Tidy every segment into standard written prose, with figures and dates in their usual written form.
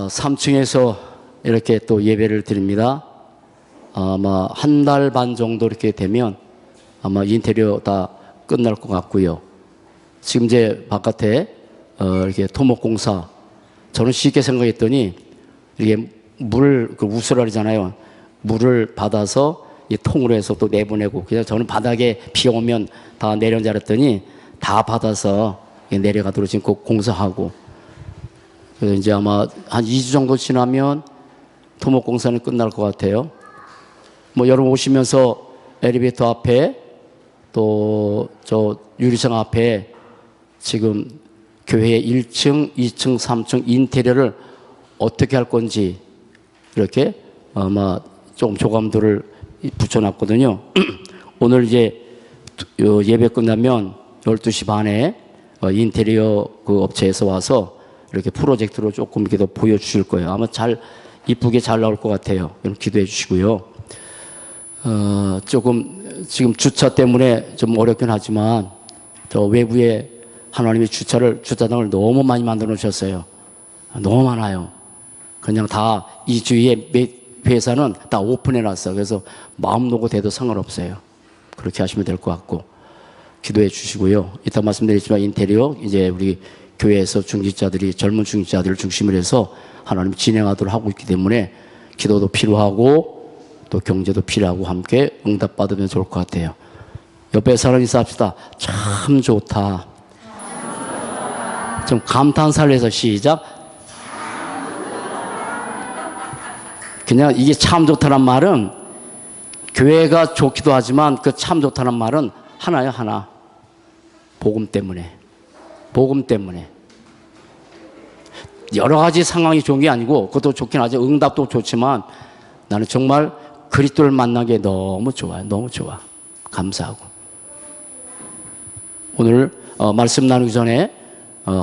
3층에서 이렇게 또 예배를 드립니다. 아마 한 달 반 정도 이렇게 되면 아마 인테리어 다 끝날 것 같고요. 지금 이제 바깥에 이렇게 토목공사, 저는 쉽게 생각했더니 이게 물, 그 우스라리잖아요. 물을 받아서 이 통으로 해서 또 내보내고, 그래서 저는 바닥에 비 오면 다 내려온 줄 알았더니 다 받아서 내려가도록 지금 공사하고, 그래서 이제 아마 한 2주 정도 지나면 토목공사는 끝날 것 같아요. 뭐 여러분 오시면서 엘리베이터 앞에 또 저 유리창 앞에 지금 교회의 1층, 2층, 3층 인테리어를 어떻게 할 건지 이렇게 아마 조금 조감도를 붙여놨거든요. 오늘 이제 예배 끝나면 12시 반에 인테리어 그 업체에서 와서 이렇게 프로젝트로 조금 이렇게 더 보여주실 거예요. 아마 잘 이쁘게 잘 나올 것 같아요. 여러분 기도해 주시고요. 조금 지금 주차 때문에 좀 어렵긴 하지만 저 외부에 하나님이 주차장을 너무 많이 만들어 놓으셨어요. 너무 많아요. 그냥 다 이 주위에 회사는 다 오픈해 놨어. 그래서 마음 놓고 돼도 상관없어요. 그렇게 하시면 될 것 같고 기도해 주시고요. 이따 말씀드리지만 인테리어 이제 우리 교회에서 중직자들이 젊은 중직자들을 중심으로 해서 하나님이 진행하도록 하고 있기 때문에 기도도 필요하고 또 경제도 필요하고 함께 응답받으면 좋을 것 같아요. 옆에 사람 인사 합시다. 참 좋다. 좀 감탄사를 해서 시작. 그냥 이게 참 좋다는 말은 교회가 좋기도 하지만 그 참 좋다는 말은 하나요, 하나. 복음 때문에. 복음 때문에. 여러 가지 상황이 좋은 게 아니고 그것도 좋긴 하죠. 응답도 좋지만 나는 정말 그리스도를 만나게 너무 좋아요. 너무 좋아. 감사하고. 오늘 말씀 나누기 전에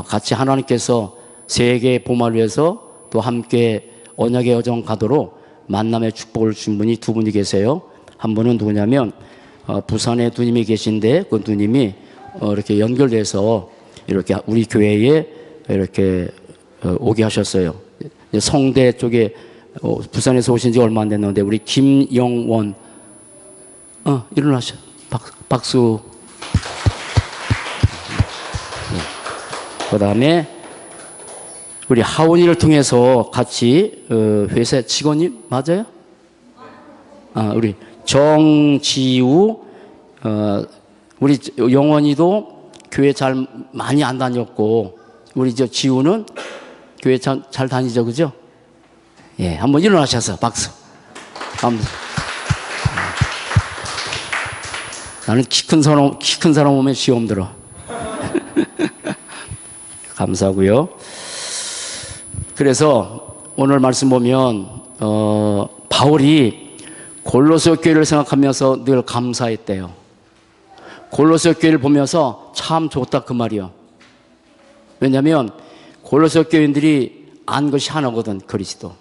같이 하나님께서 세계의 봄을 위해서 또 함께 언약의 여정 가도록 만남의 축복을 주신 분이 두 분이 계세요. 한 분은 누구냐면 부산에 누님이 계신데 그 누님이 이렇게 연결돼서 이렇게 우리 교회에 이렇게 오게 하셨어요. 성대 쪽에 부산에서 오신 지 얼마 안 됐는데 우리 김영원 일어나셔. 박수. 그 다음에 우리 하원이를 통해서 같이 회사 직원이 맞아요? 우리 정지우 우리 영원이도 교회 잘 많이 안 다녔고 우리 저 지우는 교회 잘 다니죠, 그죠? 예, 한번 일어나셔서 박수. 나는 키 큰 사람 오면 시험 들어. 감사하고요. 그래서 오늘 말씀 보면 바울이 골로새 교회를 생각하면서 늘 감사했대요. 골로새 교회를 보면서 참 좋다 그 말이요. 왜냐하면 골로새 교인들이 안 것이 하나거든, 그리스도.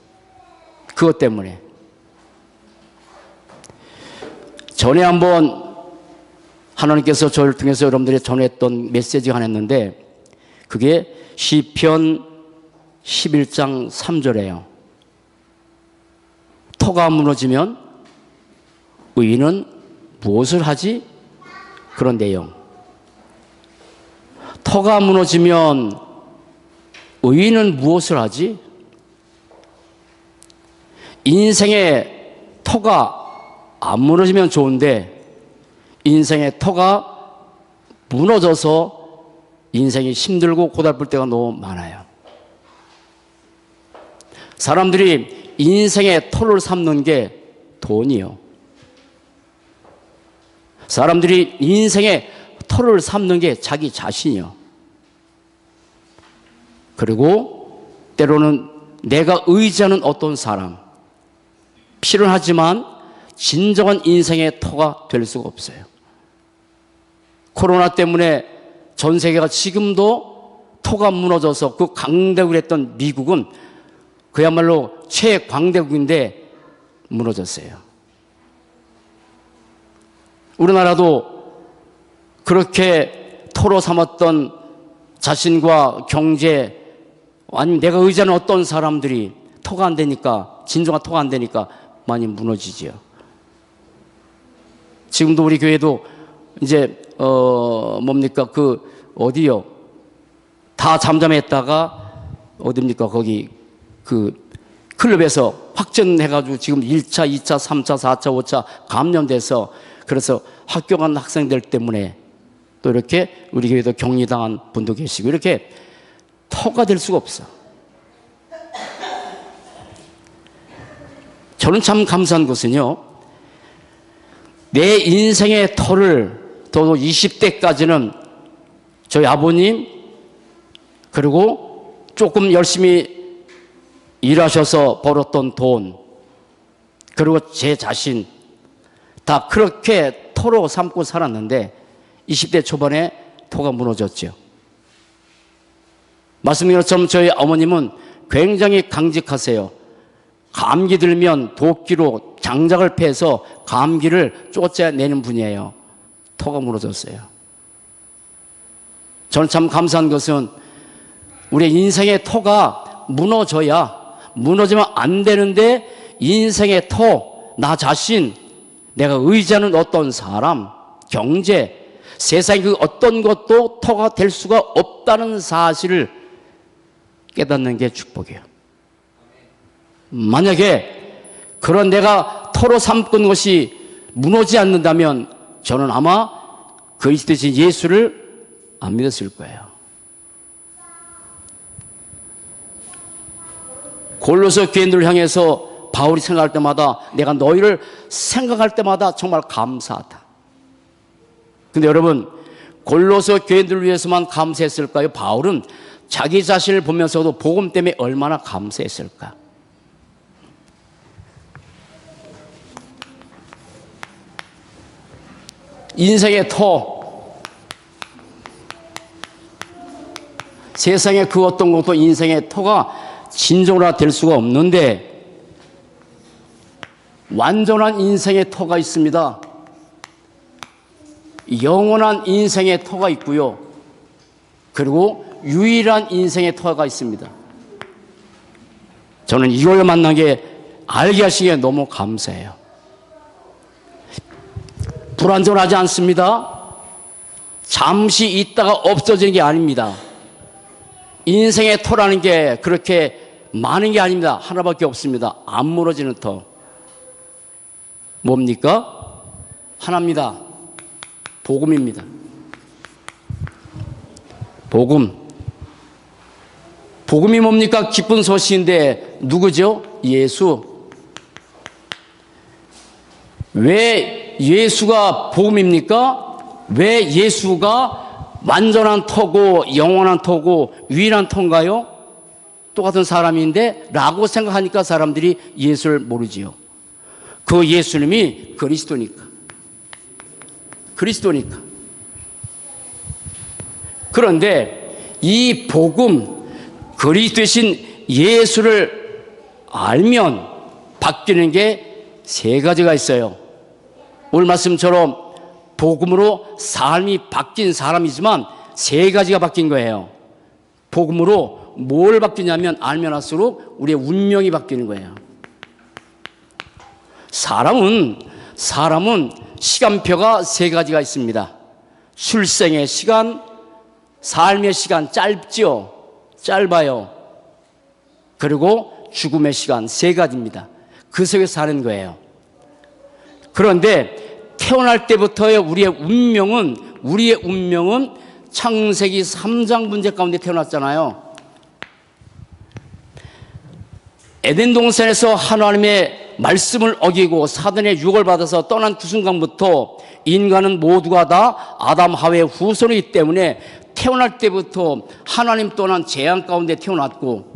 그것 때문에. 전에 한번 하나님께서 저를 통해서 여러분들이 전했던 메시지가 하나 있는데 그게 시편 11장 3절이에요. 터가 무너지면 의인은 무엇을 하지? 그런 내용. 터가 무너지면 의인은 무엇을 하지? 인생의 터가 안 무너지면 좋은데 인생의 터가 무너져서 인생이 힘들고 고달플 때가 너무 많아요. 사람들이 인생의 터를 삼는 게 돈이요. 사람들이 인생의 터를 삼는 게 자기 자신이요. 그리고 때로는 내가 의지하는 어떤 사람, 필요하지만 진정한 인생의 터가 될 수가 없어요. 코로나 때문에 전 세계가 지금도 터가 무너져서 그 강대국을 했던 미국은 그야말로 최강대국인데 무너졌어요. 우리나라도 그렇게 토로 삼았던 자신과 경제 아니면 내가 의지하는 어떤 사람들이 토가 안 되니까, 진정한 토가 안 되니까 많이 무너지지요. 지금도 우리 교회도 이제 뭡니까 그 어디요? 다 잠잠했다가 어딥니까 거기 그 클럽에서 확전해가지고 지금 1차, 2차, 3차, 4차, 5차 감염돼서 그래서 학교 간 학생들 때문에 또 이렇게 우리 교회도 격리당한 분도 계시고 이렇게 터가 될 수가 없어. 저는 참 감사한 것은요, 내 인생의 터를 또 20대까지는 저희 아버님 그리고 조금 열심히 일하셔서 벌었던 돈 그리고 제 자신 다 그렇게 터로 삼고 살았는데 20대 초반에 터가 무너졌죠. 말씀드린 것처럼 저희 어머님은 굉장히 강직하세요. 감기 들면 도끼로 장작을 패서 감기를 쫓아내는 분이에요. 터가 무너졌어요. 저는 참 감사한 것은 우리 인생의 터가 무너지면 안 되는데 인생의 터, 나 자신, 내가 의지하는 어떤 사람, 경제, 세상의 그 어떤 것도 터가 될 수가 없다는 사실을 깨닫는 게 축복이에요. 만약에 그런 내가 터로 삼은 것이 무너지지 않는다면 저는 아마 그리스도 대신 예수를 안 믿었을 거예요. 골로새 교인들을 향해서 바울이 생각할 때마다 내가 너희를 생각할 때마다 정말 감사하다. 근데 여러분, 골로새 교인들을 위해서만 감사했을까요? 바울은 자기 자신을 보면서도 복음 때문에 얼마나 감사했을까? 인생의 터, 세상의 그 어떤 것도 인생의 터가 진정으로 될 수가 없는데 완전한 인생의 터가 있습니다. 영원한 인생의 터가 있고요. 그리고 유일한 인생의 터가 있습니다. 저는 이걸 만난 게 알게 하시기에 너무 감사해요. 불완전하지 않습니다. 잠시 있다가 없어지는 게 아닙니다. 인생의 터라는 게 그렇게 많은 게 아닙니다. 하나밖에 없습니다. 안 무너지는 터. 뭡니까? 하나입니다. 복음입니다. 복음이 뭡니까? 기쁜 소식인데 누구죠? 예수. 왜 예수가 복음입니까? 왜 예수가 완전한 터고 영원한 터고 유일한 터인가요? 똑같은 사람인데 라고 생각하니까 사람들이 예수를 모르지요. 그 예수님이 그리스도니까. 그런데 이 복음, 그리스도 대신 예수를 알면 바뀌는 게 세 가지가 있어요. 오늘 말씀처럼 복음으로 삶이 바뀐 사람이지만 세 가지가 바뀐 거예요. 복음으로 뭘 바뀌냐면 알면 할수록 우리의 운명이 바뀌는 거예요. 사람은 시간표가 세 가지가 있습니다. 출생의 시간, 삶의 시간 짧아요. 그리고 죽음의 시간 세 가지입니다. 그 속에 사는 거예요. 그런데 태어날 때부터의 우리의 운명은 창세기 3장 문제 가운데 태어났잖아요. 에덴 동산에서 하나님의 말씀을 어기고 사단의 유혹을 받아서 떠난 그 순간부터 인간은 모두가 다 아담 하와의 후손이기 때문에 태어날 때부터 하나님 떠난 재앙 가운데 태어났고,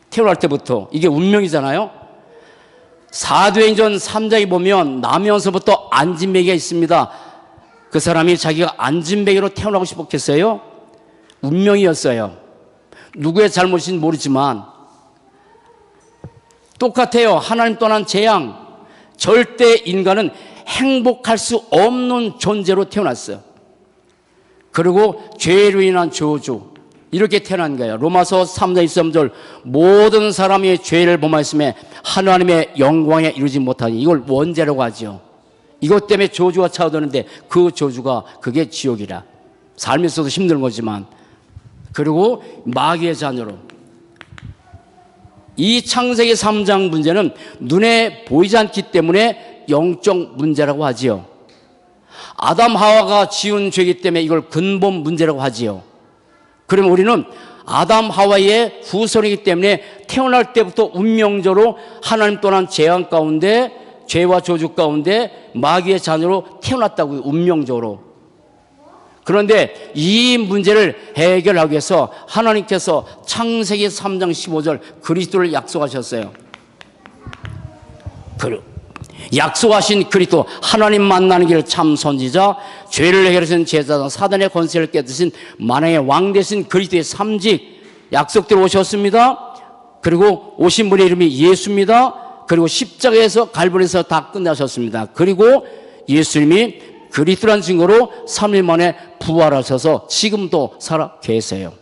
태어날 때부터 이게 운명이잖아요. 사도행전 3장에 보면 나면서부터 안진뱅이가 있습니다. 그 사람이 자기가 안진뱅이로 태어나고 싶었겠어요? 운명이었어요. 누구의 잘못인지 모르지만 똑같아요. 하나님 떠난 재앙. 절대 인간은 행복할 수 없는 존재로 태어났어요. 그리고 죄로 인한 저주, 이렇게 태어난 거예요. 로마서 3장 23절 모든 사람이 죄를 범하였음에 하나님의 영광에 이루지 못하니 이걸 원죄라고 하죠. 이것 때문에 저주가 차오르는데 그 저주가 그게 지옥이라. 삶에서도 힘든 거지만 그리고 마귀의 자녀로 이 창세기 3장 문제는 눈에 보이지 않기 때문에 영적 문제라고 하지요. 아담 하와가 지은 죄이기 때문에 이걸 근본 문제라고 하지요. 그러면 우리는 아담 하와의 후손이기 때문에 태어날 때부터 운명적으로 하나님 떠난 재앙 가운데 죄와 저주 가운데 마귀의 자녀로 태어났다고요. 운명적으로. 그런데 이 문제를 해결하기 위해서 하나님께서 창세기 3장 15절 그리스도를 약속하셨어요. 약속하신 그리스도, 하나님 만나는 길 참 선지자, 죄를 해결하신 제사장, 사단의 권세를 깨뜨신 만왕의 왕 되신 그리스도의 삼직 약속대로 오셨습니다. 그리고 오신 분의 이름이 예수입니다. 그리고 십자가에서 갈보리에서 다 끝나셨습니다. 그리고 예수님이 그리스도란 증거로 3일 만에 부활하셔서 지금도 살아 계세요.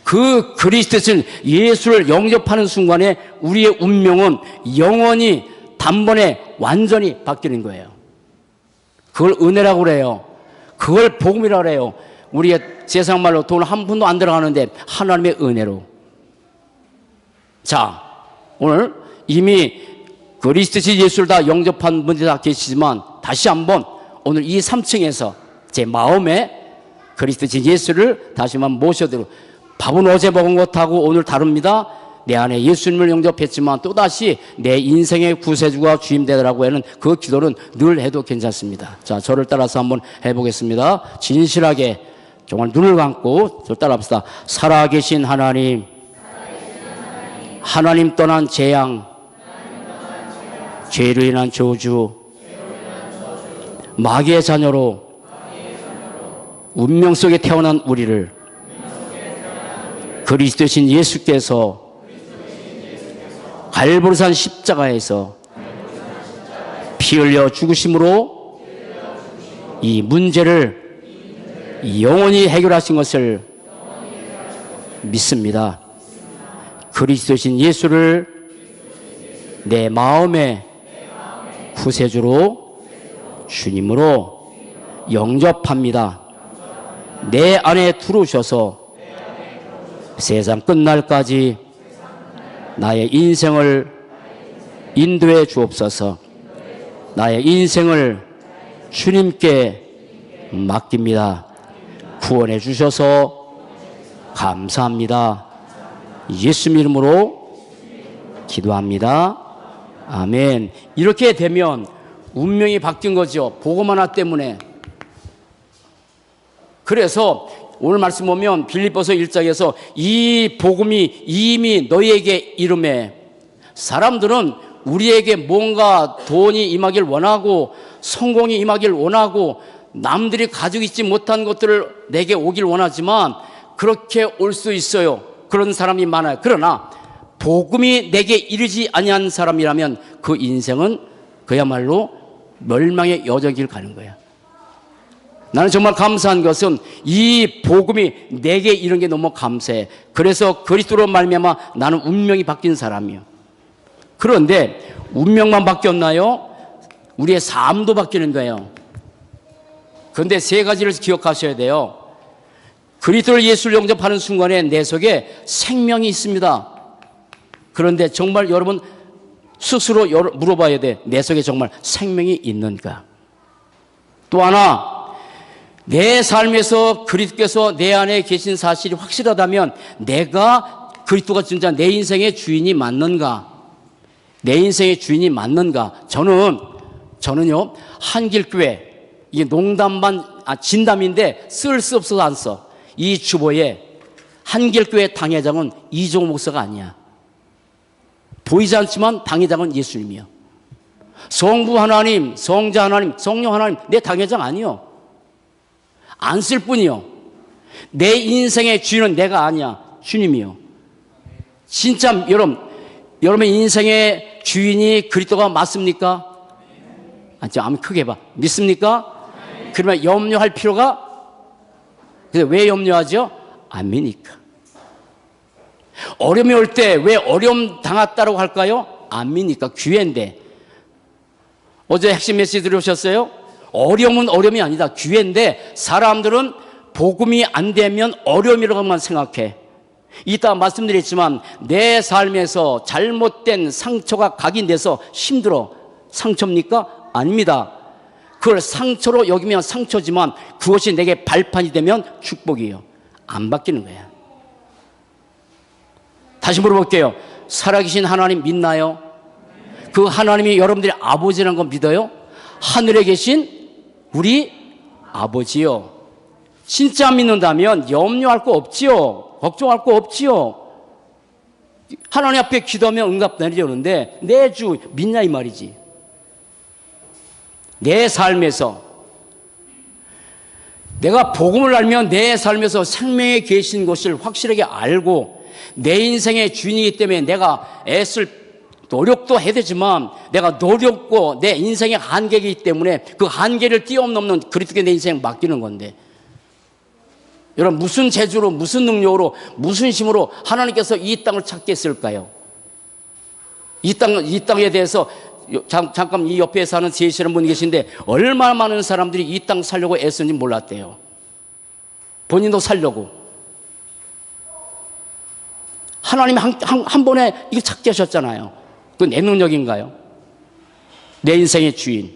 그 그리스도신 예수를 영접하는 순간에 우리의 운명은 영원히 단번에 완전히 바뀌는 거예요. 그걸 은혜라고 그래요. 그걸 복음이라고 그래요. 우리의 세상 말로 돈 한 푼도 안 들어가는데 하나님의 은혜로. 자, 오늘 이미 그리스도신 예수를 다 영접한 분들이 다 계시지만 다시 한번 오늘 이 3층에서 제 마음에 그리스도신 예수를 다시 한번 모셔드리고, 밥은 어제 먹은 것하고 오늘 다릅니다. 내 안에 예수님을 영접했지만 또다시 내 인생의 구세주가 주임 되더라고 하는 그 기도는 늘 해도 괜찮습니다. 자, 저를 따라서 한번 해보겠습니다. 진실하게 정말 눈을 감고 저를 따라합시다. 살아계신 하나님, 하나님 떠난 재앙, 죄로 인한 저주, 마귀의 자녀로 운명 속에 태어난 우리를 그리스도신 예수께서 갈보리산 십자가에서 피 흘려 죽으심으로 이 문제를 영원히 해결하신 것을 믿습니다. 그리스도신 예수를 내 마음의 구세주로 주님으로 영접합니다. 내 안에 들어오셔서 세상 끝날까지 나의 인생을 인도해 주옵소서. 나의 인생을 주님께 맡깁니다. 구원해 주셔서 감사합니다. 예수님 이름으로 기도합니다. 아멘. 이렇게 되면 운명이 바뀐 거죠. 복음 하나 때문에. 그래서 오늘 말씀 보면 빌립보서 1장에서 이 복음이 이미 너희에게 이름에, 사람들은 우리에게 뭔가 돈이 임하길 원하고 성공이 임하길 원하고 남들이 가지고 있지 못한 것들을 내게 오길 원하지만 그렇게 올 수 있어요. 그런 사람이 많아요. 그러나 복음이 내게 이르지 아니한 사람이라면 그 인생은 그야말로 멸망의 여정길 가는 거야. 나는 정말 감사한 것은 이 복음이 내게 이런 게 너무 감사해. 그래서 그리스도로 말미암아 나는 운명이 바뀐 사람이에요. 그런데 운명만 바뀌었나요? 우리의 삶도 바뀌는 거예요. 그런데 세 가지를 기억하셔야 돼요. 그리스도 예수를 영접하는 순간에 내 속에 생명이 있습니다. 그런데 정말 여러분 스스로 물어봐야 돼. 내 속에 정말 생명이 있는가? 또 하나, 내 삶에서 그리스도께서 내 안에 계신 사실이 확실하다면 내가 그리스도가 진짜 내 인생의 주인이 맞는가? 내 인생의 주인이 맞는가? 저는요 한길교회, 이게 농담반 진담인데 쓸 수 없어서 안 써. 이 주보에 한길교회 당회장은 이종호 목사가 아니야. 보이지 않지만 당회장은 예수님이요. 성부 하나님, 성자 하나님, 성령 하나님 내 당회장 아니요. 안 쓸 뿐이요. 내 인생의 주인은 내가 아니야. 주님이요. 진짜 여러분의 인생의 주인이 그리스도가 맞습니까? 한번 크게 봐. 믿습니까? 그러면 염려할 필요가, 왜 염려하죠? 안 믿으니까. 어려움이 올 때 왜 어려움 당했다고 할까요? 안 믿으니까. 기회인데. 어제 핵심 메시지 들으셨어요? 어려움은 어려움이 아니다. 기회인데 사람들은 복음이 안 되면 어려움이라고만 생각해. 이따 말씀드렸지만 내 삶에서 잘못된 상처가 각인돼서 힘들어. 상처입니까? 아닙니다. 그걸 상처로 여기면 상처지만 그것이 내게 발판이 되면 축복이에요. 안 바뀌는 거야. 다시 물어볼게요. 살아계신 하나님 믿나요? 그 하나님이 여러분들의 아버지라는 거 믿어요? 하늘에 계신 우리 아버지요. 진짜 믿는다면 염려할 거 없지요. 걱정할 거 없지요. 하나님 앞에 기도하면 응답 내려오는데 내 주 믿냐 이 말이지. 내 삶에서 내가 복음을 알면 내 삶에서 생명에 계신 것을 확실하게 알고 내 인생의 주인이기 때문에 내가 애쓸 노력도 해야 되지만 내가 노력고 내 인생의 한계이기 때문에 그 한계를 뛰어넘는 그리스도께 내 인생 맡기는 건데, 여러분 무슨 재주로 무슨 능력으로 무슨 힘으로 하나님께서 이 땅을 찾게 했을까요? 이 땅에 대해서 잠깐 이 옆에 사는 제시라는 분이 계신데 얼마나 많은 사람들이 이 땅 살려고 애쓰는지 몰랐대요. 본인도 살려고. 하나님이 한 번에 이거 찾게 하셨잖아요. 그건 내 능력인가요? 내 인생의 주인.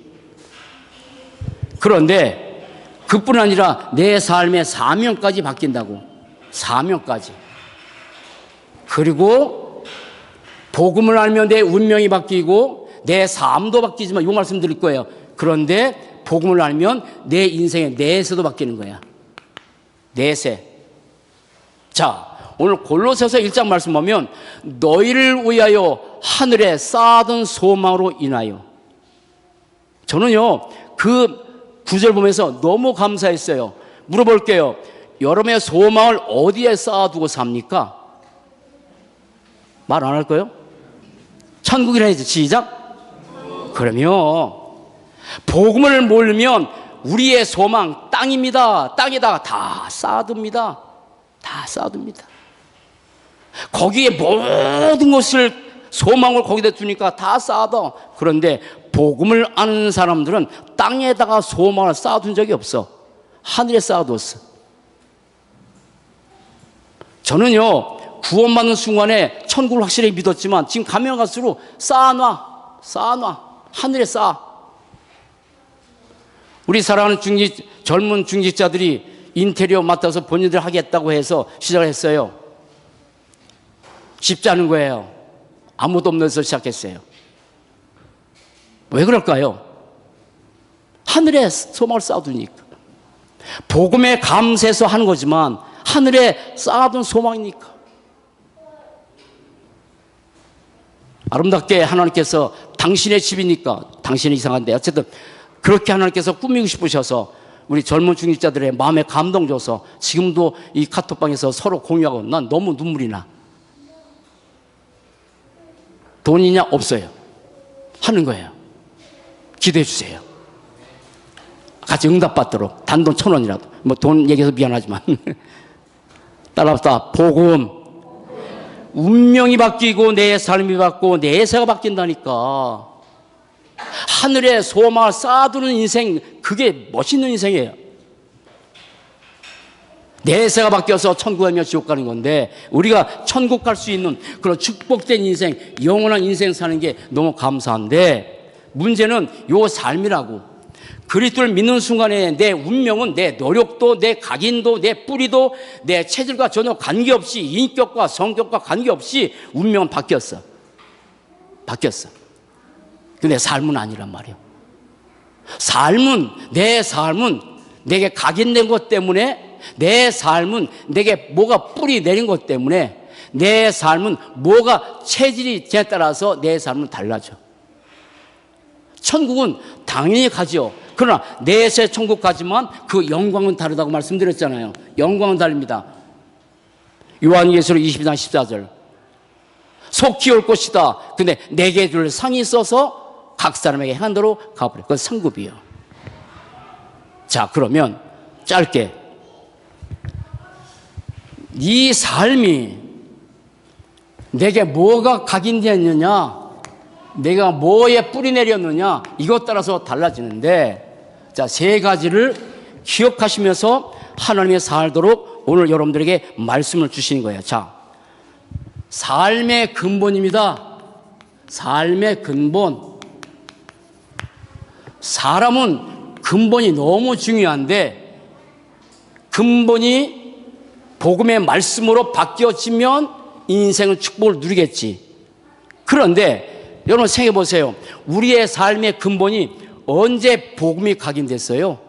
그런데 그뿐 아니라 내 삶의 사명까지 바뀐다고. 사명까지. 그리고 복음을 알면 내 운명이 바뀌고 내 삶도 바뀌지만 이 말씀 드릴 거예요. 그런데 복음을 알면 내 인생의 내세도 바뀌는 거야. 내세. 자, 오늘 골로새서 1장 말씀 보면 너희를 위하여 하늘에 쌓아둔 소망으로 인하여. 저는요 그 구절 보면서 너무 감사했어요. 물어볼게요. 여러분의 소망을 어디에 쌓아두고 삽니까? 말 안 할 거예요? 천국이라 해야지. 시작. 그러면 복음을 모르면 우리의 소망 땅입니다. 땅에다가 다 쌓아둡니다. 다 쌓아둡니다. 거기에 모든 것을 소망을 거기다 두니까 다 쌓아둬. 그런데 복음을 아는 사람들은 땅에다가 소망을 쌓아둔 적이 없어. 하늘에 쌓아뒀어. 저는요 구원받는 순간에 천국을 확실히 믿었지만 지금 가면 갈수록 쌓아놔 하늘에 쌓아. 우리 사랑하는 젊은 중직자들이 인테리어 맡아서 본인들 하겠다고 해서 시작을 했어요. 쉽지 않은 거예요. 아무도 없는 데서 시작했어요. 왜 그럴까요? 하늘에 소망을 쌓아두니까. 복음에 감사해서 하는 거지만 하늘에 쌓아둔 소망이니까. 아름답게 하나님께서 당신의 집이니까, 당신은 이상한데 어쨌든 그렇게 하나님께서 꾸미고 싶으셔서 우리 젊은 중직자들의 마음에 감동 줘서 지금도 이 카톡방에서 서로 공유하고 난 너무 눈물이 나. 돈이냐? 없어요. 하는 거예요. 기도해 주세요. 같이 응답받도록 단돈 1,000원이라도. 뭐 돈 얘기해서 미안하지만 따라합시다. 복음. 운명이 바뀌고 내 삶이 바뀌고 내세가 바뀐다니까. 하늘에 소망을 쌓아두는 인생, 그게 멋있는 인생이에요. 내세가 바뀌어서 천국 가면 지옥 가는 건데 우리가 천국 갈 수 있는 그런 축복된 인생, 영원한 인생 사는 게 너무 감사한데 문제는 요 삶이라고. 그리스도를 믿는 순간에 내 운명은 내 노력도 내 각인도 내 뿌리도 내 체질과 전혀 관계없이 인격과 성격과 관계없이 운명은 바뀌었어. 근데 삶은 아니란 말이에요. 내 삶은 내게 각인된 것 때문에, 내 삶은 내게 뭐가 뿌리 내린 것 때문에, 내 삶은 뭐가 체질이 에 따라서 내 삶은 달라져. 천국은 당연히 가죠. 그러나 내세 천국 가지만 그 영광은 다르다고 말씀드렸잖아요. 영광은 다릅니다. 요한계시록 22장 14절. 속히 올 것이다. 근데 내게 줄 상이 있어서 각 사람에게 행한 대로 갚으라. 그건 상급이에요. 자, 그러면 짧게 네 삶이 내게 뭐가 각인되었느냐, 내가 뭐에 뿌리 내렸느냐, 이것 따라서 달라지는데, 자, 세 가지를 기억하시면서 하나님의 살도록 오늘 여러분들에게 말씀을 주시는 거예요. 자, 삶의 근본입니다. 삶의 근본. 사람은 근본이 너무 중요한데, 근본이 복음의 말씀으로 바뀌어지면 인생은 축복을 누리겠지. 그런데 여러분 생각해 보세요. 우리의 삶의 근본이 언제 복음이 각인됐어요?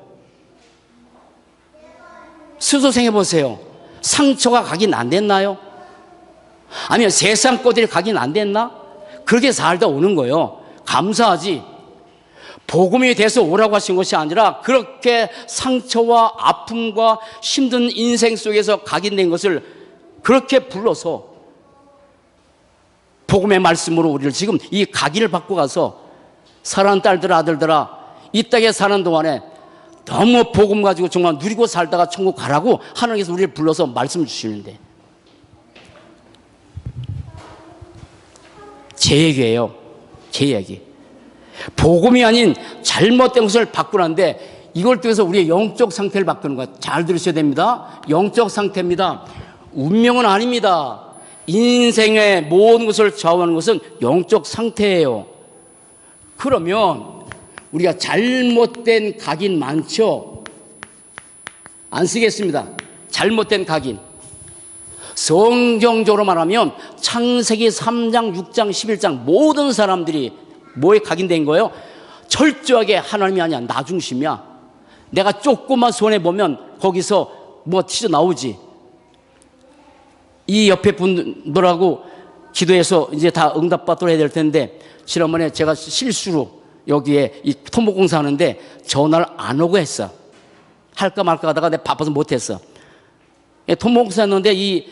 스스로 생각해 보세요. 상처가 각인 안 됐나요? 아니면 세상 것들이 각인 안 됐나? 그렇게 살다 오는 거예요. 감사하지. 복음이 돼서 오라고 하신 것이 아니라 그렇게 상처와 아픔과 힘든 인생 속에서 각인된 것을 그렇게 불러서 복음의 말씀으로 우리를 지금 이 각인을 받고 가서 사랑하는 딸들아, 아들들아, 이 땅에 사는 동안에 너무 복음 가지고 정말 누리고 살다가 천국 가라고 하나님께서 우리를 불러서 말씀 주시는데, 제 얘기예요. 제 얘기. 복음이 아닌 잘못된 것을 바꾸는데 이걸 통해서 우리의 영적 상태를 바꾸는 거야. 잘 들으셔야 됩니다. 영적 상태입니다. 운명은 아닙니다. 인생의 모든 것을 좌우하는 것은 영적 상태예요. 그러면 우리가 잘못된 각인 많죠? 안 쓰겠습니다. 잘못된 각인. 성경적으로 말하면 창세기 3장, 6장, 11장 모든 사람들이 뭐에 각인된 거예요? 철저하게 하나님이 아니야. 나 중심이야. 내가 조금만 손해보면 거기서 뭐 튀어나오지. 이 옆에 분들하고 기도해서 이제 다 응답받도록 해야 될 텐데, 지난번에 제가 실수로 여기에 이 토목공사 하는데 전화를 안 오고 했어. 할까 말까 하다가 내가 바빠서 못했어. 토목공사 했는데 이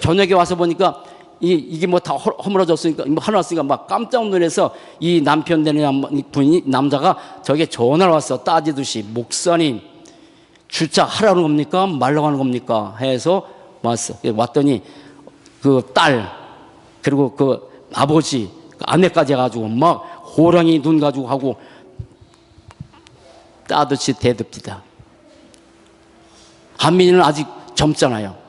저녁에 와서 보니까 이게 뭐 다 허물어졌으니까, 뭐 하나 왔으니까 막 깜짝 놀라서 이 남편 되는 분이, 남자가 저에게 전화를 왔어. 따지듯이, 목사님, 주차하라는 겁니까? 말라고 하는 겁니까? 해서 왔어. 왔더니 그 딸, 그리고 그 아버지, 그 아내까지 해가지고 막 호랑이 눈 가지고 하고 따듯이 대듭디다. 한민이는 아직 젊잖아요.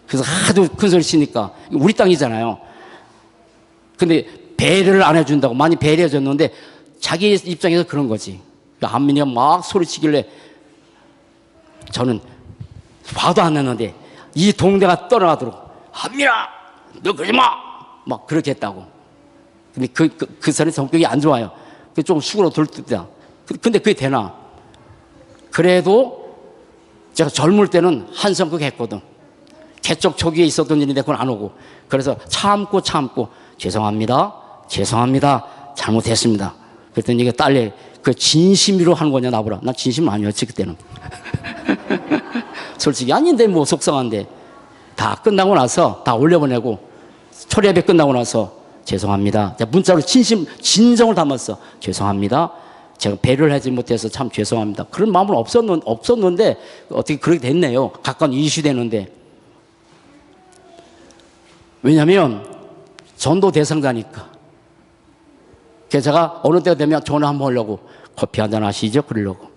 그래서 하도 큰 소리 치니까, 우리 땅이잖아요. 근데 배려를 안 해준다고 많이 배려해줬는데 자기 입장에서 그런 거지. 그러니까 한민이가 막 소리치길래 저는 화도 안 났는데 이 동네가 떠나가도록, 한민아 너 그러지 마! 막 그렇게 했다고. 근데 그 사람의 성격이 안 좋아요. 좀 수그러 돌듯다. 근데 그게 되나? 그래도 제가 젊을 때는 한성극 했거든. 개척 초기에 있었던 일인데 그건 안 오고. 그래서 참고 죄송합니다. 잘못했습니다. 그랬더니 이게 딸이 그 진심으로 하는 거냐 나보라. 난 진심 아니었지 그때는. 솔직히 아닌데 뭐 속상한데. 다 끝나고 나서 다 올려보내고 초리 예배 끝나고 나서 죄송합니다. 문자로 진정을 담았어. 죄송합니다. 제가 배려를 하지 못해서 참 죄송합니다. 그런 마음은 없었는데 어떻게 그렇게 됐네요. 가까운 이슈 되는데. 왜냐하면 전도 대상자니까. 그래서 제가 어느 때가 되면 전화 한번 하려고, 커피 한잔 하시죠? 그러려고.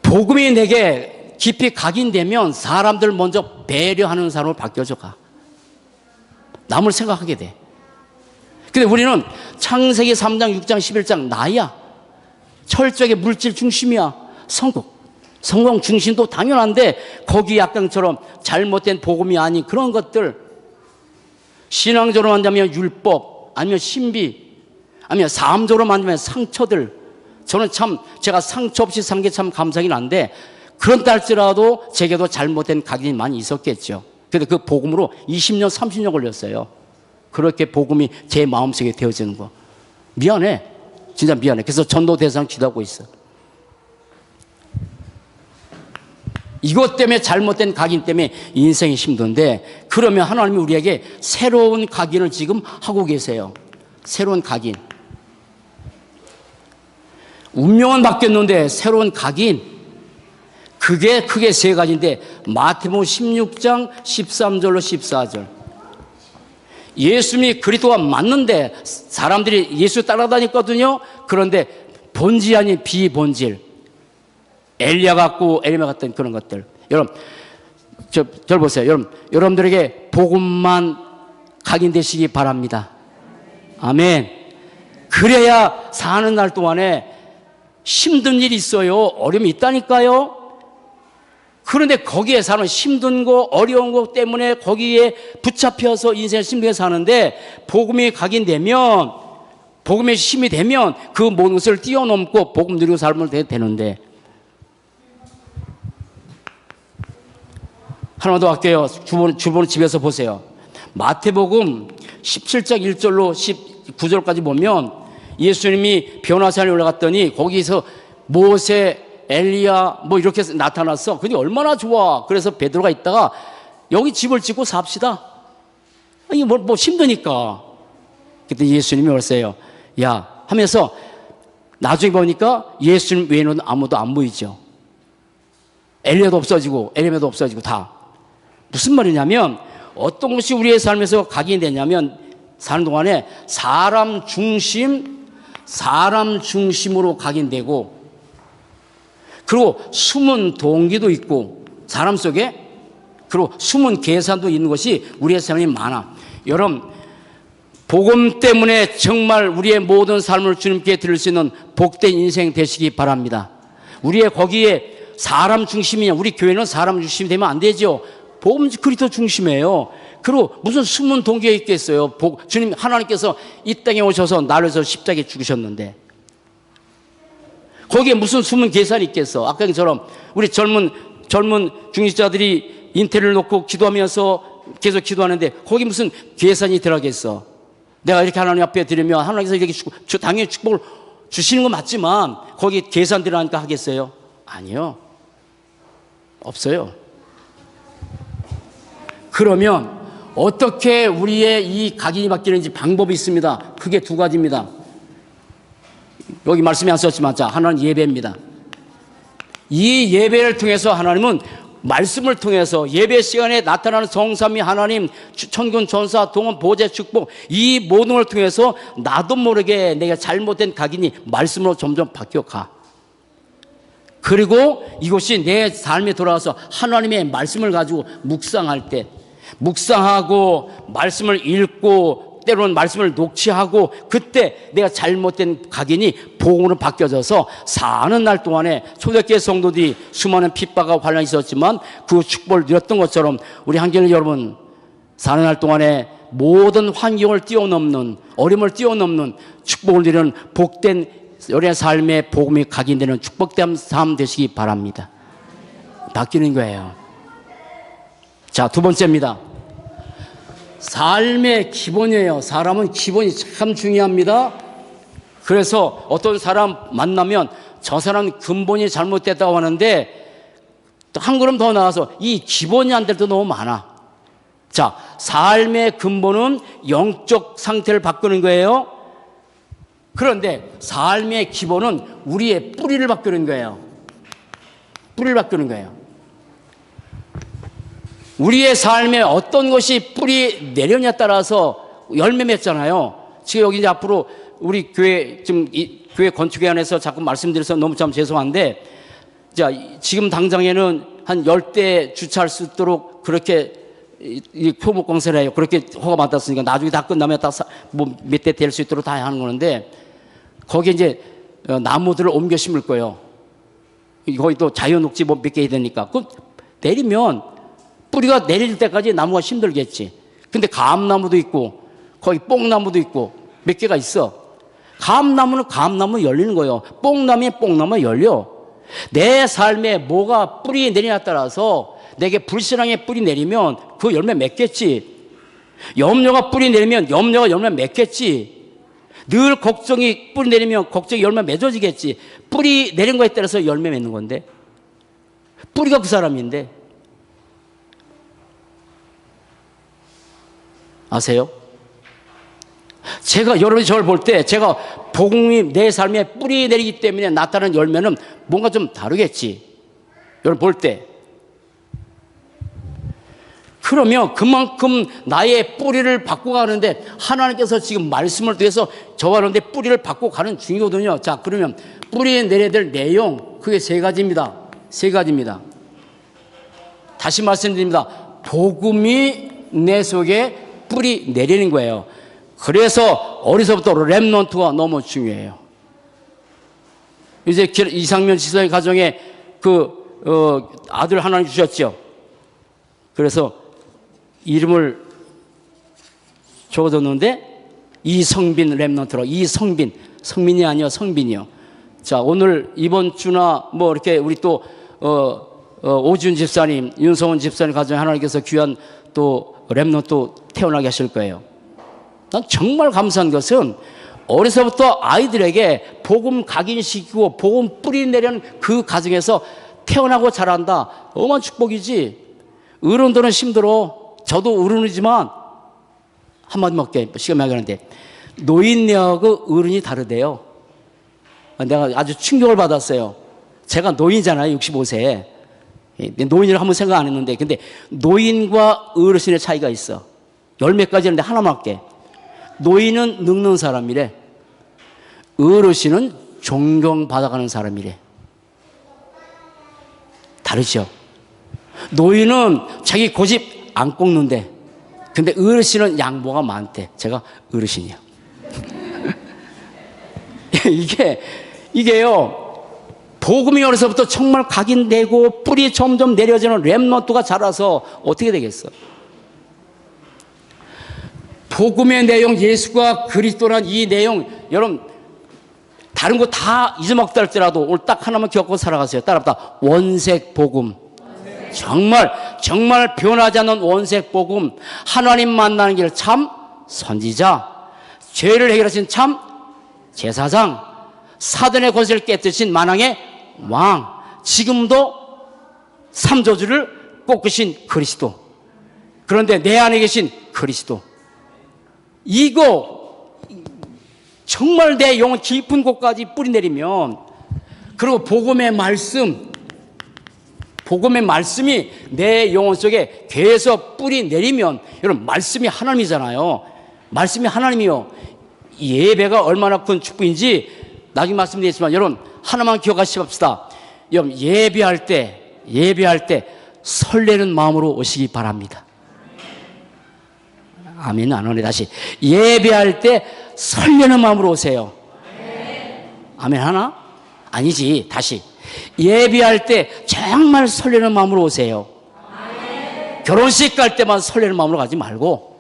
복음이 내게 깊이 각인되면 사람들 먼저 배려하는 사람으로 바뀌어져 가. 남을 생각하게 돼. 근데 우리는 창세기 3장, 6장, 11장 나야. 철저하게 물질 중심이야. 성공 중심도 당연한데 거기 약간처럼 잘못된 복음이 아닌 그런 것들, 신앙적으로 만나면 율법, 아니면 신비, 아니면 삶적으로 만나면 상처들. 저는 참 제가 상처 없이 산 게 참 감사하긴 한데, 그런다 할지라도 제게도 잘못된 각인이 많이 있었겠죠. 근데 그 복음으로 20년 30년 걸렸어요. 그렇게 복음이 제 마음속에 되어지는 거. 미안해. 진짜 미안해. 그래서 전도 대상 기도하고 있어. 이것 때문에, 잘못된 각인 때문에 인생이 힘든데, 그러면 하나님이 우리에게 새로운 각인을 지금 하고 계세요. 새로운 각인. 운명은 바뀌었는데 새로운 각인. 그게 크게 세 가지인데 마태복음 16장 13절로 14절. 예수님이 그리스도가 맞는데 사람들이 예수 따라다녔거든요. 그런데 본질 아닌 비본질, 엘리야 같고 에리야 같던 그런 것들. 여러분, 저를 보세요. 여러분들에게 복음만 각인되시기 바랍니다. 아멘. 그래야 사는 날 동안에 힘든 일이 있어요. 어려움이 있다니까요. 그런데 거기에 사는 힘든 거, 어려운 거 때문에 거기에 붙잡혀서 인생을 힘들게 사는데 복음이 각인되면, 복음의 힘이 되면 그 모든 것을 뛰어넘고 복음 누리고 살면 되는데. 하나만 더 할게요. 주본 집에서 보세요. 마태복음 17장 1절로 19절까지 보면 예수님이 변화산에 올라갔더니 거기서 모세, 엘리야 뭐 이렇게 나타났어. 근데 얼마나 좋아. 그래서 베드로가 있다가 여기 집을 짓고 삽시다. 이게 뭐 힘드니까. 그때 예수님이 그랬어요. 야 하면서 나중에 보니까 예수님 외에는 아무도 안 보이죠. 엘리야도 없어지고 에레미야도 없어지고 다. 무슨 말이냐면 어떤 것이 우리의 삶에서 각인이 되냐면 사는 동안에 사람 중심으로 각인되고, 그리고 숨은 동기도 있고 사람 속에, 그리고 숨은 계산도 있는 것이 우리의 삶이 많아. 여러분, 복음 때문에 정말 우리의 모든 삶을 주님께 드릴 수 있는 복된 인생 되시기 바랍니다. 우리의 거기에 사람 중심이냐, 우리 교회는 사람 중심이 되면 안 되죠. 복음 그리스도 중심이에요. 그리고 무슨 숨은 동기가 있겠어요. 주님 하나님께서 이 땅에 오셔서 나를 위해서 십자가에 죽으셨는데 거기에 무슨 숨은 계산이 있겠어. 아까 처럼 우리 젊은 중직자들이 인텔을 놓고 기도하면서 계속 기도하는데 거기 무슨 계산이 들어가겠어. 내가 이렇게 하나님 앞에 드리면 하나님께서 이렇게 당연히 축복을 주시는 건 맞지만 거기 계산 들어가니까 하겠어요? 아니요. 없어요. 그러면 어떻게 우리의 이 각인이 바뀌는지 방법이 있습니다. 크게 두 가지입니다. 여기 말씀이 안 썼지만, 자, 하나는 예배입니다. 이 예배를 통해서 하나님은 말씀을 통해서 예배 시간에 나타나는 성삼위 하나님, 천군 천사, 동원 보좌 축복, 이 모든 걸 통해서 나도 모르게 내가 잘못된 각인이 말씀으로 점점 바뀌어가. 그리고 이것이 내 삶에 돌아와서 하나님의 말씀을 가지고 묵상할 때, 묵상하고 말씀을 읽고 때로는 말씀을 녹취하고, 그때 내가 잘못된 각인이 복음으로 바뀌어져서 사는 날 동안에 초대교회 성도들이 수많은 핍박과 환란이 있었지만 그 축복을 누렸던 것처럼 우리 한교회 여러분 사는 날 동안에 모든 환경을 뛰어넘는, 어려움을 뛰어넘는 축복을 누리는 복된 우리의 삶의 복음이 각인되는 축복된 삶 되시기 바랍니다. 바뀌는 거예요. 자, 두 번째입니다. 삶의 기본이에요. 사람은 기본이 참 중요합니다. 그래서 어떤 사람 만나면 저 사람 근본이 잘못됐다고 하는데 한 걸음 더 나가서 이 기본이 안 될 때도 너무 많아. 자, 삶의 근본은 영적 상태를 바꾸는 거예요. 그런데 삶의 기본은 우리의 뿌리를 바꾸는 거예요. 뿌리를 바꾸는 거예요. 우리의 삶에 어떤 것이 뿌리 내려냐에 따라서 열매 맺잖아요. 지금 여기 이제 앞으로 우리 교회 교회 건축에 관해서 자꾸 말씀드려서 너무 참 죄송한데, 자, 지금 당장에는 한 10대 주차할 수 있도록 그렇게 이 표목 공사를 해요. 그렇게 허가 받았으니까 나중에 다 끝나면 몇 대 될 수 있도록 다 하는 거는데, 거기에 이제 나무들을 옮겨 심을 거예요. 거기 또 자연녹지 몇 개 해야 되니까. 그 내리면 뿌리가 내릴 때까지 나무가 힘들겠지. 근데 감나무도 있고 거기 뽕나무도 있고 몇 개가 있어. 감나무는 감나무 열리는 거예요. 뽕나무에 뽕나무 열려. 내 삶에 뭐가 뿌리 내리냐에 따라서 내게 불신앙의 뿌리 내리면 그 열매 맺겠지. 염려가 뿌리 내리면 염려가 열매 맺겠지. 늘 걱정이 뿌리 내리면 걱정이 열매 맺어지겠지. 뿌리 내린 거에 따라서 열매 맺는 건데, 뿌리가 그 사람인데. 아세요? 제가 여러분이 저를 볼 때 제가 복음이 내 삶에 뿌리 내리기 때문에 나타나는 열매는 뭔가 좀 다르겠지. 여러분 볼 때. 그러면 그만큼 나의 뿌리를 바꿔 가는데 하나님께서 지금 말씀을 통해서 저와 여러분의 뿌리를 바꿔 가는 중이거든요. 자, 그러면 뿌리에 내려야 될 내용, 그게 세 가지입니다. 세 가지입니다. 다시 말씀드립니다. 복음이 내 속에 뿌리 내리는 거예요. 그래서 어려서부터 렘넌트가 너무 중요해요. 이제 이상면 지사의 가정에 아들 하나님 주셨죠. 그래서 이름을 적어뒀는데 이성빈 렘넌트로. 이성빈, 성민이 아니요, 성빈이요. 자, 오늘 이번 주나 뭐 이렇게 우리 또 오준 집사님, 윤성원 집사님 가정에 하나님께서 귀한 또 렘넌트 태어나게 하실 거예요. 난 정말 감사한 것은 어려서부터 아이들에게 복음 각인시키고 복음 뿌리 내려는 그 가정에서 태어나고 자란다. 어마어마한 축복이지. 어른들은 힘들어. 저도 어른이지만 한마디밖에 시간 많이 가는데 노인네하고 어른이 다르대요. 내가 아주 충격을 받았어요. 제가 노인이잖아요. 65세. 노인이라고 한번 생각 안 했는데 근데 노인과 어르신의 차이가 있어. 열 몇 가지 있는데 하나만 할게. 노인은 늙는 사람이래. 어르신은 존경받아가는 사람이래. 다르죠. 노인은 자기 고집 안 꺾는데 근데 어르신은 양보가 많대. 제가 어르신이요. 이게요, 복음이 어려서부터 정말 각인되고 뿌리 점점 내려지는 렘넌트가 자라서 어떻게 되겠어? 복음의 내용, 예수가 그리스도란 이 내용, 여러분 다른 거 다 잊어먹다 할지라도 오늘 딱 하나만 기억하고 살아가세요. 따라합니다. 원색 복음. 정말 변하지 않는 원색 복음. 하나님 만나는 길 참 선지자, 죄를 해결하신 참 제사장, 사단의 권세를 깨뜨리신 만왕의 왕, 지금도 삼조주를 꺾으신 그리스도. 그런데 내 안에 계신 그리스도. 이거 정말 내 영혼 깊은 곳까지 뿌리 내리면, 그리고 복음의 말씀이 내 영혼 속에 계속 뿌리 내리면, 여러분 말씀이 하나님이잖아요. 말씀이 하나님이요. 예배가 얼마나 큰 축복인지 나중에 말씀드리겠지만 여러분 하나만 기억하시고 합시다. 여러분 예배할 때 설레는 마음으로 오시기 바랍니다. 아멘. 안 오네. 다시 예배할 때 설레는 마음으로 오세요. 아멘 하나? 아니지. 다시 예배할 때 정말 설레는 마음으로 오세요. 결혼식 갈 때만 설레는 마음으로 가지 말고,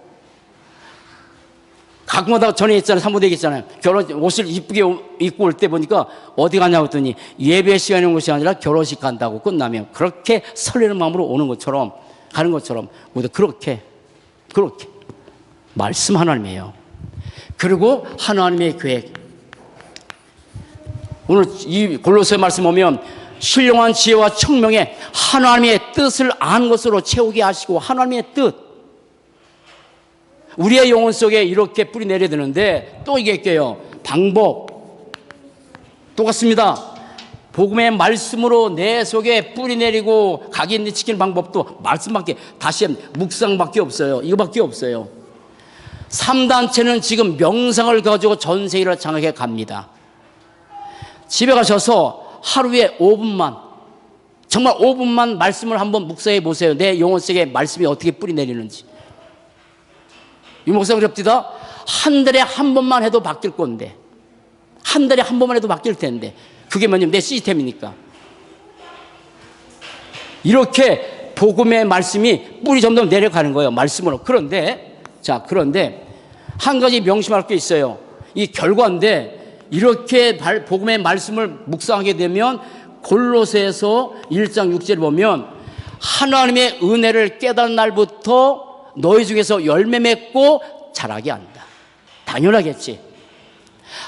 가끔마다 전에 있잖아요. 사모대 얘기했잖아요. 결혼 옷을 이쁘게 입고 올 때 보니까 어디 가냐고 했더니 예배 시간에 온 것이 아니라 결혼식 간다고. 끝나면 그렇게 설레는 마음으로 오는 것처럼, 가는 것처럼 모두 그렇게 말씀 하나님이에요. 그리고 하나님의 계획. 오늘 이 골로새 말씀 보면 신령한 지혜와 청명에 하나님의 뜻을 아는 것으로 채우게 하시고, 하나님의 뜻, 우리의 영혼 속에 이렇게 뿌리 내려야 되는데, 또 얘기할게요. 방법 똑같습니다. 복음의 말씀으로 내 속에 뿌리 내리고 각인 지키는 방법도 말씀밖에, 다시 묵상밖에 없어요. 이거밖에 없어요. 3단체는 지금 명상을 가지고 전 세계를 장악해 갑니다. 집에 가셔서 하루에 5분만, 정말 5분만 말씀을 한번 묵상해 보세요. 내 영혼 속에 말씀이 어떻게 뿌리 내리는지. 이 목사 그럽디다. 한 달에 한 번만 해도 바뀔 건데, 한 달에 한 번만 해도 바뀔 텐데, 그게 뭐냐면 내 시스템이니까. 이렇게 복음의 말씀이 뿌리 점점 내려가는 거예요. 말씀으로. 그런데 한 가지 명심할 게 있어요. 이 결과인데, 이렇게 복음의 말씀을 묵상하게 되면 골로새에서 1장 6절을 보면 하나님의 은혜를 깨달은 날부터 너희 중에서 열매 맺고 자라게 한다. 당연하겠지.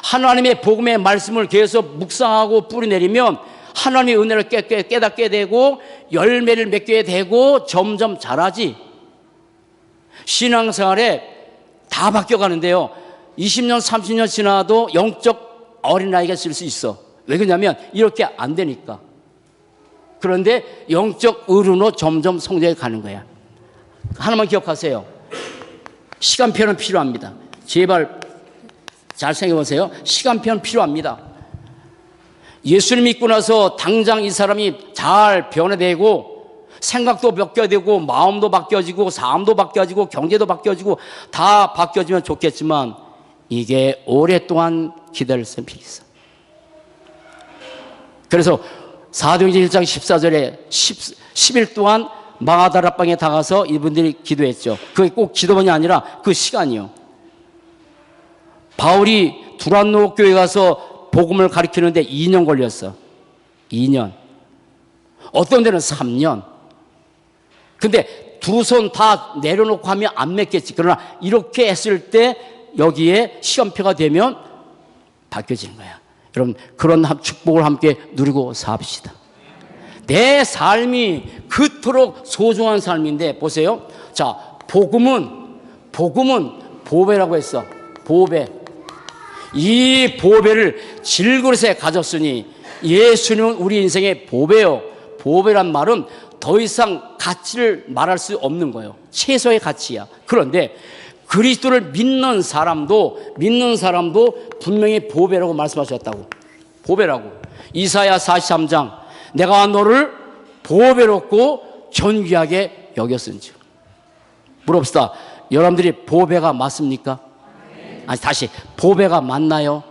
하나님의 복음의 말씀을 계속 묵상하고 뿌리 내리면 하나님의 은혜를 깨닫게 되고 열매를 맺게 되고 점점 자라지. 신앙생활에 다 바뀌어가는데요, 20년 30년 지나도 영적 어린아이가 있을 수 있어. 왜 그러냐면 이렇게 안 되니까. 그런데 영적 어른으로 점점 성장해 가는 거야. 하나만 기억하세요. 시간표는 필요합니다. 제발 잘 생각해 보세요. 시간표는 필요합니다. 예수님 믿고 나서 당장 이 사람이 잘 변화되고 생각도 바뀌어지고 마음도 바뀌어지고 삶도 바뀌어지고 경제도 바뀌어지고 다 바뀌어지면 좋겠지만 이게 오랫동안 기다릴 수 있어. 그래서 사도행전 1장 14절에 10일 동안 마가다라방에 다가서 이분들이 기도했죠. 그게 꼭 기도만이 아니라 그 시간이요. 바울이 두란노 교회 가서 복음을 가르치는데 2년 걸렸어. 2년. 어떤 데는 3년. 근데 두 손 다 내려놓고 하면 안 맺겠지. 그러나 이렇게 했을 때 여기에 시험표가 되면 바뀌어지는 거야. 여러분, 그런 축복을 함께 누리고 삽시다. 내 삶이 그토록 소중한 삶인데 보세요. 자, 복음은 보배라고 했어. 보배. 이 보배를 질그릇에 가졌으니 예수님은 우리 인생의 보배요. 보배란 말은 더 이상 가치를 말할 수 없는 거예요. 최소의 가치야. 그런데 그리스도를 믿는 사람도 분명히 보배라고 말씀하셨다고. 보배라고. 이사야 43장 내가 너를 보배롭고 존귀하게 여겼은즉. 물어봅시다. 여러분들이 보배가 맞습니까? 아니, 다시 보배가 맞나요?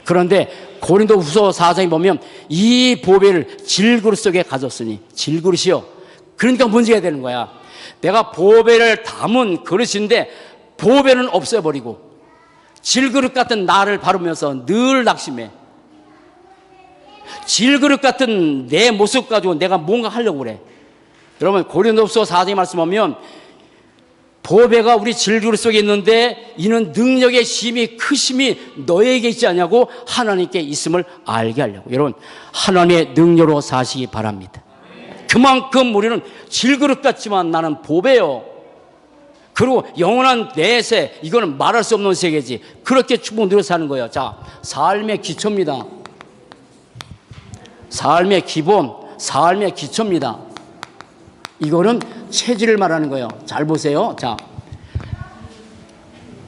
그런데 고린도후서 4장에 보면 이 보배를 질그릇 속에 가졌으니. 질그릇이요. 그러니까 문제가 되는 거야. 내가 보배를 담은 그릇인데 보배는 없애버리고 질그릇 같은 나를 바르면서 늘 낙심해. 질그릇 같은 내 모습 가지고 내가 뭔가 하려고 그래. 여러분, 고린도후서 4장에 말씀하면 보배가 우리 질그릇 속에 있는데 이는 능력의 힘이 크심이 너에게 있지 않냐고 하나님께 있음을 알게 하려고. 여러분, 하나님의 능력으로 사시기 바랍니다. 그만큼 우리는 질그릇 같지만 나는 보배요. 그리고 영원한 내세, 이거는 말할 수 없는 세계지. 그렇게 축복 누려 사는 거예요. 자, 삶의 기초입니다. 삶의 기본, 삶의 기초입니다. 이거는 체질을 말하는 거예요. 잘 보세요. 자,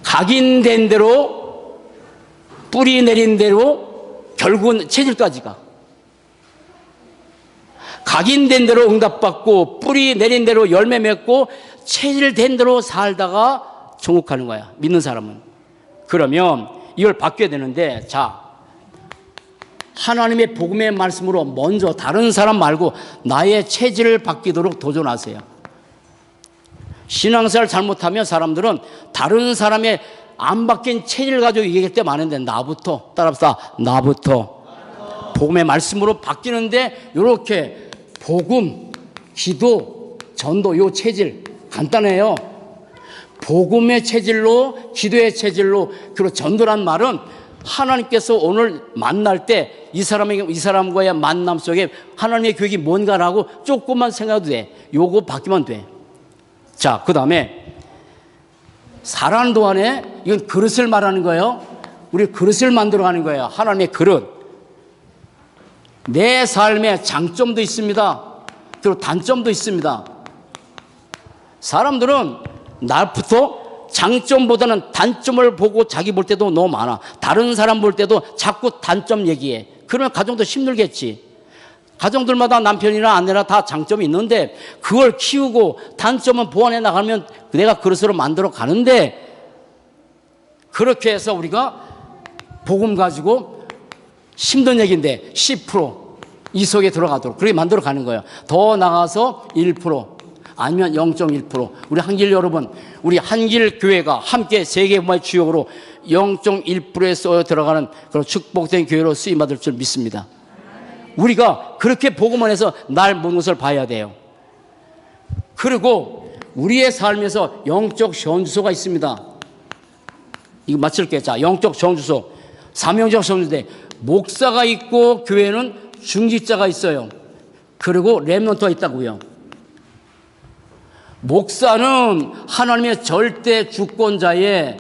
각인된 대로, 뿌리 내린 대로 결국은 체질까지 가. 각인된 대로 응답받고 뿌리 내린 대로 열매 맺고 체질된 대로 살다가 종국하는 거야. 믿는 사람은. 그러면 이걸 바뀌어야 되는데, 자, 하나님의 복음의 말씀으로 먼저 다른 사람 말고 나의 체질을 바뀌도록 도전하세요. 신앙생활 잘못하면 사람들은 다른 사람의 안 바뀐 체질을 가지고 얘기할 때 많은데 나부터, 따라합시다. 나부터. 복음의 말씀으로 바뀌는데 이렇게 복음, 기도, 전도, 요 체질 간단해요. 복음의 체질로, 기도의 체질로, 그리고 전도란 말은 하나님께서 오늘 만날 때 이 사람과의 만남 속에 하나님의 계획이 뭔가라고 조금만 생각해도 돼. 요거 바뀌면 돼. 자, 그 다음에 살아가는 동안에 이건 그릇을 말하는 거예요. 우리 그릇을 만들어가는 거예요. 하나님의 그릇. 내 삶에 장점도 있습니다. 그리고 단점도 있습니다. 사람들은 나부터 장점보다는 단점을 보고 자기 볼 때도 너무 많아. 다른 사람 볼 때도 자꾸 단점 얘기해. 그러면 가정도 힘들겠지. 가정들마다 남편이나 아내나 다 장점이 있는데 그걸 키우고 단점은 보완해 나가면 내가 그릇으로 만들어 가는데, 그렇게 해서 우리가 복음 가지고 힘든 얘기인데 10% 속에 들어가도록 그렇게 만들어 가는 거예요. 더 나가서 1% 아니면 0.1%. 우리 한길 여러분, 우리 한길 교회가 함께 세계복음의 주역으로 0.1%에 쏘여 들어가는 그런 축복된 교회로 쓰임받을 줄 믿습니다. 우리가 그렇게 복음을 해서 날 먹는 것을 봐야 돼요. 그리고 우리의 삶에서 영적 전주소가 있습니다. 이거 맞출게요. 자, 영적 전주소, 사명적 전주소인데 목사가 있고 교회는 중직자가 있어요. 그리고 렘넌트가 있다고요. 목사는 하나님의 절대 주권자예요.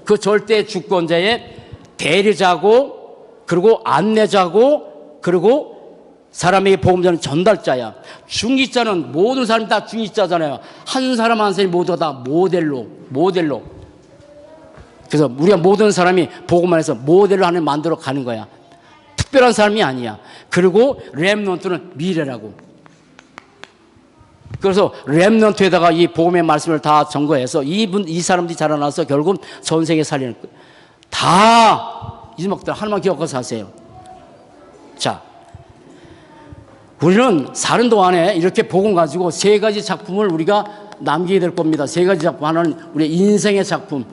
그 절대 주권자의 대리자고, 그리고 안내자고, 그리고 사람에게 복음 전하는 전달자야. 중직자는 모든 사람이 다 중직자잖아요. 한 사람 한 사람이 모두가 다 모델로. 그래서 우리가 모든 사람이 복음만 해서 모델로 하는 만들어 가는 거야. 특별한 사람이 아니야. 그리고 렘넌트는 미래라고. 그래서 렘넌트에다가 이 복음의 말씀을 다 전거해서 이 사람들이 자라나서 결국 전 세계 살리는 다 이제먹들 하나만 기억해서 하세요. 자, 우리는 사는 동안에 이렇게 복음 가지고 세 가지 작품을 우리가 남기게 될 겁니다. 세 가지 작품. 하나는 우리의 인생의 작품.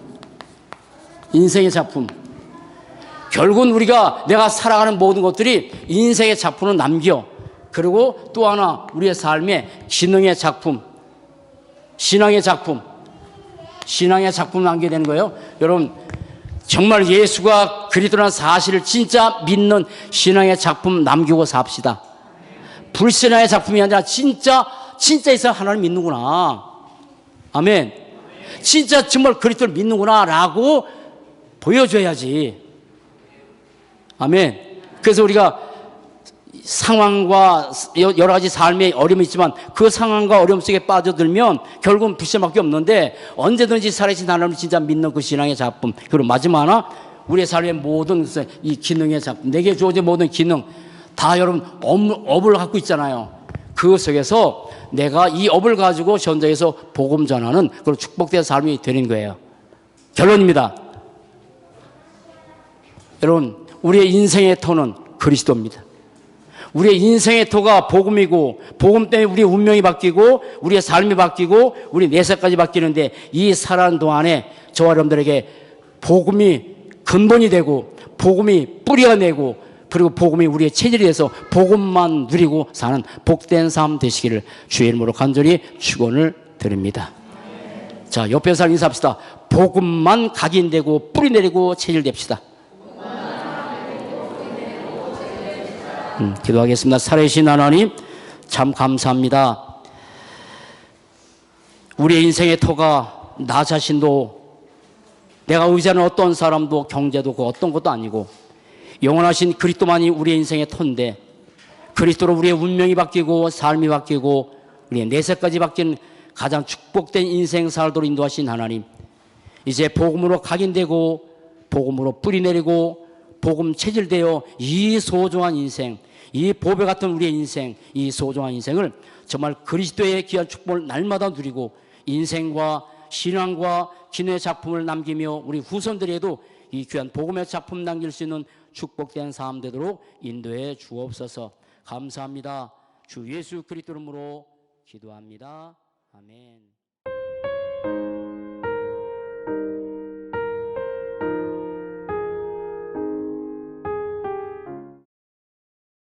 결국은 내가 살아가는 모든 것들이 인생의 작품을 남겨. 그리고 또 하나 우리의 삶의 기능의 작품, 신앙의 작품 남기게 되는 거예요. 여러분, 정말 예수가 그리스도라는 사실을 진짜 믿는 신앙의 작품 남기고 삽시다. 불신앙의 작품이 아니라 진짜 있어 하나님 믿는구나. 아멘. 진짜 정말 그리스도를 믿는구나 라고 보여줘야지. 아멘. 그래서 우리가 상황과 여러 가지 삶의 어려움이 있지만 그 상황과 어려움 속에 빠져들면 결국은 불신밖에 없는데, 언제든지 살아계신 하나님을 진짜 믿는 그 신앙의 작품. 그리고 마지막 하나, 우리의 삶의 모든 이 기능의 작품, 내게 주어진 모든 기능 다 여러분 업을 갖고 있잖아요. 그 속에서 내가 이 업을 가지고 현장에서 복음 전하는 그런 축복된 삶이 되는 거예요. 결론입니다. 여러분, 우리의 인생의 터는 그리스도입니다. 우리의 인생의 터가 복음이고, 복음 때문에 우리의 운명이 바뀌고 우리의 삶이 바뀌고 우리 내세까지 바뀌는데, 이 살아가는 동안에 저와 여러분들에게 복음이 근본이 되고 복음이 뿌리가 되고, 그리고 복음이 우리의 체질이 돼서 복음만 누리고 사는 복된 삶 되시기를 주의 이름으로 간절히 축원을 드립니다. 자, 옆에 사람 인사합시다. 복음만 각인되고 뿌리 내리고 체질 됩시다. 기도하겠습니다. 살아계신 하나님, 참 감사합니다. 우리의 인생의 터가 나 자신도, 내가 의지하는 어떤 사람도, 경제도 그 어떤 것도 아니고 영원하신 그리스도만이 우리의 인생의 터인데, 그리스도로 우리의 운명이 바뀌고 삶이 바뀌고 우리의 내세까지 바뀐 가장 축복된 인생 살도록 인도하신 하나님, 이제 복음으로 각인되고 복음으로 뿌리 내리고 복음 체질되어 이 소중한 인생, 이 보배 같은 우리의 인생, 이 소중한 인생을 정말 그리스도의 귀한 축복을 날마다 누리고 인생과 신앙과 기능의 작품을 남기며 우리 후손들에게도 이 귀한 복음의 작품 남길 수 있는 축복된 삶 되도록 인도해 주옵소서. 감사합니다. 주 예수 그리스도 이름으로 기도합니다. 아멘.